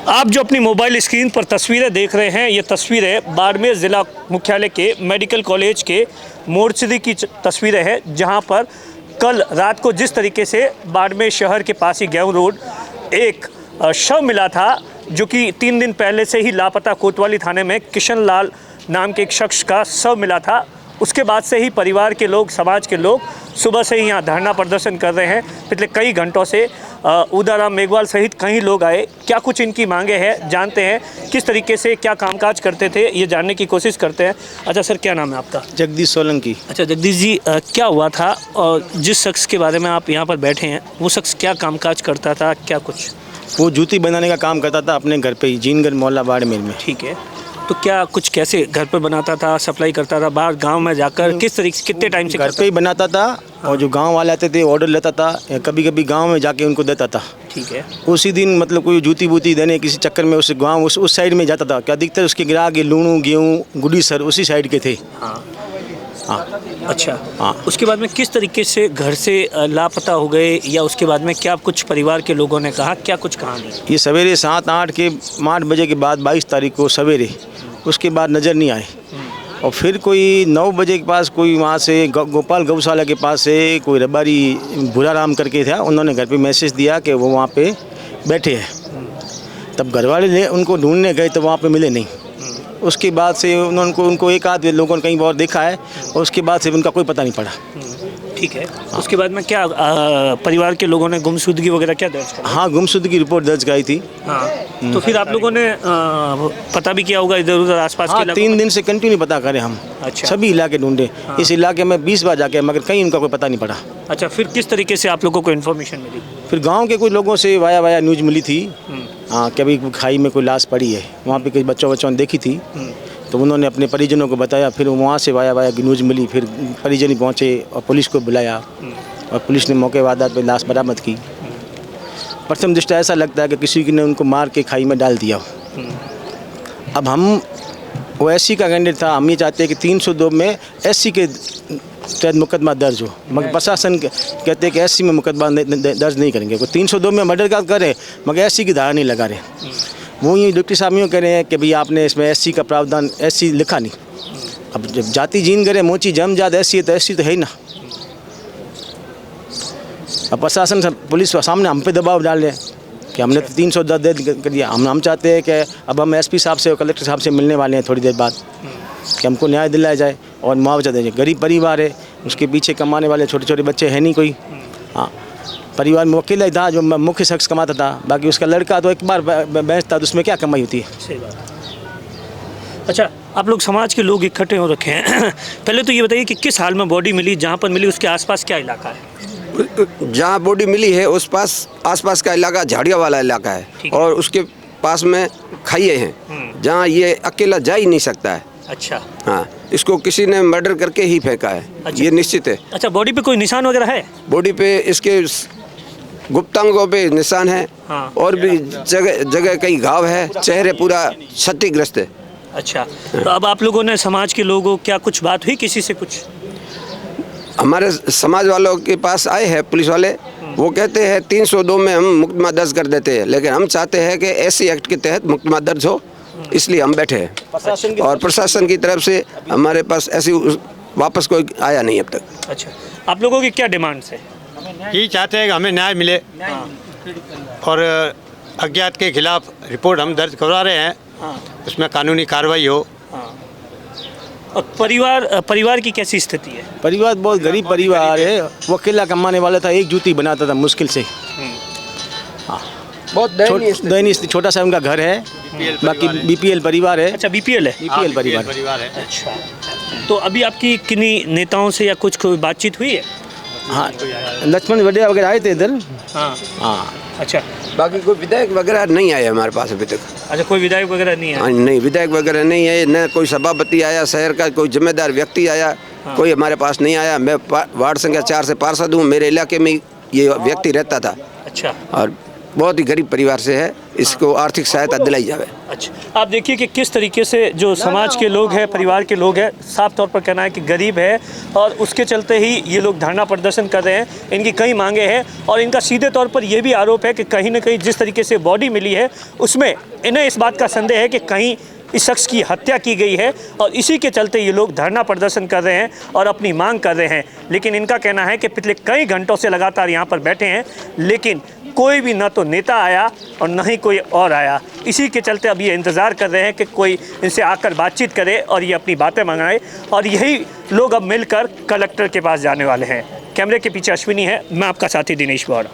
आप जो अपनी मोबाइल स्क्रीन पर तस्वीरें देख रहे हैं, ये तस्वीरें बाड़मेर ज़िला मुख्यालय के मेडिकल कॉलेज के मोर्चरी की तस्वीरें हैं, जहां पर कल रात को जिस तरीके से बाड़मेर शहर के पास ही गेहूं रोड एक शव मिला था, जो कि 3 दिन पहले से ही लापता कोतवाली थाने में किशन लाल नाम के एक शख्स का शव मिला था। उसके बाद से ही परिवार के लोग, समाज के लोग सुबह से ही यहाँ धरना प्रदर्शन कर रहे हैं। पिछले कई घंटों से उदाराम मेघवाल सहित कई लोग आए। क्या कुछ इनकी मांगे हैं, जानते हैं किस तरीके से क्या कामकाज करते थे, ये जानने की कोशिश करते हैं। अच्छा सर, क्या नाम है आपका? जगदीश सोलंकी। अच्छा जगदीश जी, क्या हुआ था और जिस शख्स के बारे में आप यहाँ पर बैठे हैं, वो शख्स क्या कामकाज करता था, क्या कुछ? वो जूती बनाने का काम करता था अपने घर पे ही, जीनगढ़ मोहल्ला बाड़मेर में। ठीक है, तो क्या कुछ कैसे घर पर बनाता था, सप्लाई करता था, बाहर गांव में जाकर किस तरीके से, कितने टाइम से? घर पे ही बनाता था। और जो गांव वाले आते थे ऑर्डर लेता था, कभी कभी गांव में जाके उनको देता था। ठीक है, उसी दिन मतलब कोई जूती बूती देने किसी चक्कर में उस गांव उस साइड में जाता था। क्या अधिकतर उसके ग्राहक लूणू गेहूँ गुडी सर उसी साइड के थे। हाँ हाँ। अच्छा हाँ। उसके बाद में किस तरीके से घर से लापता हो गए, या उसके बाद में क्या कुछ परिवार के लोगों ने कहा, क्या कुछ कहानी? ये सवेरे 7-8 बजे के बाद 22 तारीख को सवेरे, उसके बाद नज़र नहीं आए। और फिर कोई 9 बजे के पास कोई वहाँ से गोपाल गौशाला के पास से कोई रबारी भूराराम करके था, उन्होंने घर पे मैसेज दिया कि वो वहाँ पे बैठे हैं। तब घर वाले उनको ढूंढने गए तो वहाँ पे मिले नहीं। उसके बाद से उनको एक आध लोगों ने कहीं और देखा है, और उसके बाद से उनका कोई पता नहीं पड़ा। ठीक है, उसके बाद में क्या परिवार के लोगों ने गुमशुदगी वगैरह क्या दर्ज करा? हाँ, गुमशुदगी की रिपोर्ट दर्ज कराई थी। हाँ, तो फिर आप लोगों ने पता भी किया होगा इधर उधर आसपास के इलाकों 3 दिन से कंटिन्यू पता करें हम। अच्छा। सभी इलाके ढूंढे। इस इलाके में 20 बार जाके, मगर कहीं उनका कोई पता नहीं पड़ा। अच्छा, फिर किस तरीके से आप लोगों को इन्फॉर्मेशन मिली? फिर गांव के कुछ लोगों से वाया न्यूज़ मिली थी। हाँ, कभी खाई में कोई लाश पड़ी है, वहाँ पे कुछ बच्चों ने देखी थी, तो उन्होंने अपने परिजनों को बताया। फिर वहाँ से वाया न्यूज़ मिली, फिर परिजन ही पहुँचे और पुलिस को बुलाया, और पुलिस ने मौके वारदात पे लाश बरामद की। प्रथम दृष्टया ऐसा लगता है कि किसी ने उनको मार के खाई में डाल दिया। अब हम वो एससी का कैंडिडेट था, हम ये चाहते हैं कि 302 में एससी के तहत मुकदमा दर्ज हो, मगर प्रशासन कहते हैं कि एससी में मुकदमा दर्ज नहीं करेंगे। कोई 302 में मर्डर का करे, मगर एससी की धारा नहीं लगा रहे। वो ये डिप्टी साहब यूँ कह रहे हैं कि भाई आपने इसमें एससी का प्रावधान, एससी लिखा नहीं। अब जब जाति जीन करे मोची जम जात एससी है, तो एससी तो है ही ना। अब प्रशासन पुलिस सामने हम पे दबाव डाल रहे हैं कि हमने तो 310 दे कर दिया। हम चाहते हैं कि अब हम एसपी साहब से और कलेक्टर साहब से मिलने वाले हैं थोड़ी देर बाद, कि हमको न्याय दिलाया जाए और मुआवजा दिया जाए। गरीब परिवार है, उसके पीछे कमाने वाले छोटे छोटे बच्चे हैं नहीं कोई। हाँ, परिवार में अकेला ही था जो मुख्य शख्स कमाता था, बाकी उसका लड़का तो एक बार बेचता, तो उसमें क्या कमाई होती है। सही बात। अच्छा, आप लोग समाज के लोग इकट्ठे हो रखे हैं। पहले तो ये बताइए कि किस हाल में बॉडी मिली, जहाँ पर मिली उसके आसपास क्या इलाका है? जहाँ बॉडी मिली है उस आसपास का इलाका झाड़िया वाला इलाका है, और उसके पास में खाइए हैं जहाँ ये अकेला जा ही नहीं सकता है। अच्छा। हाँ, इसको किसी ने मर्डर करके ही फेंका है। अच्छा। ये निश्चित है। अच्छा, बॉडी पे कोई निशान वगैरह है? बॉडी पे इसके गुप्तांगों पे निशान है। हाँ। और भी जगह जगह कई घाव है, चेहरे पूरा क्षतिग्रस्त है। अच्छा, तो अब आप लोगों ने, समाज के लोगों, क्या कुछ बात हुई किसी से? कुछ हमारे समाज वालों के पास आए हैं पुलिस वाले, वो कहते हैं 302 में हम मुकदमा दर्ज कर देते हैं, लेकिन हम चाहते हैं कि एससी एक्ट के तहत मुकदमा दर्ज हो, इसलिए हम बैठे हैं। और प्रशासन की तरफ से हमारे पास ऐसी वापस कोई आया नहीं अब तक। अच्छा, आप लोगों की क्या डिमांड्स है? यही चाहते हैं कि हमें न्याय मिले, और अज्ञात के खिलाफ रिपोर्ट हम दर्ज करवा रहे हैं। उसमें कानूनी कार्रवाई हो। और परिवार की कैसी स्थिति है? परिवार बहुत गरीब परिवार है। वो अकेला कमाने वाला था, एक जूती बनाता था मुश्किल से। हाँ, बहुत दयनीय, छोटा सा उनका घर है, बाकी बीपीएल परिवार है। अच्छा, बीपीएल है? बीपीएल परिवार है। अच्छा, तो अभी आपकी किन्हीं नेताओं से या कुछ कोई बातचीत हुई है? हाँ, लक्ष्मण वडेरा वगैरह आए थे इधर। हाँ हाँ। अच्छा, बाकी कोई विधायक वगैरह नहीं आया हमारे पास अभी तक। अच्छा, कोई विधायक वगैरह नहीं है? हाँ, नहीं, विधायक वगैरह नहीं है, न कोई सभापति आया, शहर का कोई जिम्मेदार व्यक्ति आया। हाँ। कोई हमारे पास नहीं आया। मैं वार्ड संख्या 4 से पार्षद हूँ, मेरे इलाके में ये व्यक्ति रहता था। अच्छा। और बहुत ही गरीब परिवार से है, इसको आर्थिक सहायता दिलाई जाए। अच्छा, आप देखिए कि किस तरीके से जो समाज के लोग हैं, परिवार के लोग हैं, साफ तौर पर कहना है कि गरीब है और उसके चलते ही ये लोग धरना प्रदर्शन कर रहे हैं। इनकी कई मांगे हैं और इनका सीधे तौर पर यह भी आरोप है कि कहीं ना कहीं जिस तरीके से बॉडी मिली है उसमें इन्हें इस बात का संदेह है कि कहीं इस शख्स की हत्या की गई है और इसी के चलते ये लोग धरना प्रदर्शन कर रहे हैं और अपनी मांग कर रहे हैं। लेकिन इनका कहना है कि पिछले कई घंटों से लगातार यहाँ पर बैठे हैं, लेकिन कोई भी ना तो नेता आया और न ही कोई और आया। इसी के चलते अब ये इंतज़ार कर रहे हैं कि कोई इनसे आकर बातचीत करे और ये अपनी बातें मंगाए और यही लोग अब मिलकर कलेक्टर के पास जाने वाले हैं। कैमरे के पीछे अश्विनी है, मैं आपका साथी दिनेश बोरा।